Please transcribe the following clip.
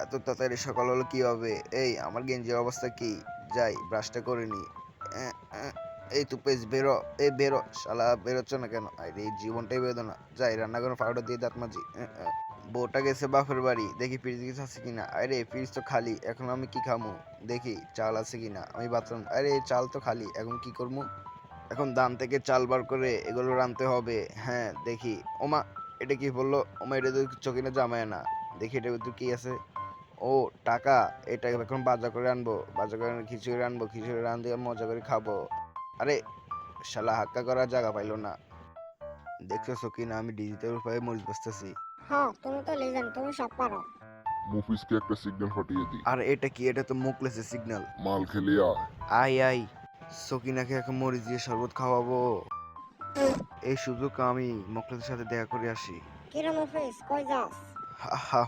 এত তাড়াতাড়ি সকাল হলো কিভাবে? এই আমার গেঞ্জির অবস্থা কি? যাই ব্রাশটা করে নি। এই তো পেস বেরো, এই বেরো শালা, বেরোচ্ছ না কেন? আরে এই জীবনটাই বেদনা। যাই রান্নাঘরে পাউডার দিয়ে দাঁত মাজি। বউটা গেছে বাপের বাড়ি, দেখি ফ্রিজ কিছু আছে কিনা। আরে ফ্রিজ তো খালি, এখন আমি কি খামু? দেখি চাল আছে কিনা। আমি বাথরুম, আরে চাল তো খালি, এখন কি করবো? এখন দান থেকে চাল বার করে এগুলো রাঁধতে হবে। হ্যাঁ দেখি। ওমা, এটা কি বললো? ওমা, এটা তো চকিনা জামায় না। দেখি এটার ভিতর কি আছে। ও, টাকা। এটা এখন বাজার করে আনবো, বাজার করে এনে খিচুড়ি আনবো, খিচুড়ি রান দিয়ে মজা করে খাবো। আরে শালা হাক্কা করার জায়গা পাইলো না। দেখছো সকিনা, আমি ডিজিটাল উপায়ে মরিচ বেচতেছি। হ্যাঁ, তুমি তো লিজেন্ড, তুমি সব পারো। মুফিসকে একটা সিগন্যাল ফাটিয়ে দিই। আর এটা কি? এটা তো মুখলেসের সিগন্যাল। মাল খেলে আয়। আই আই, সকিনাকে এখন মরিচ দিয়ে শরবত খাওয়াবো। এই সুযোগ আমি মুখলেসের সাথে দেখা করে আসি। কিরে মুফিস, কই যাস? হা হা।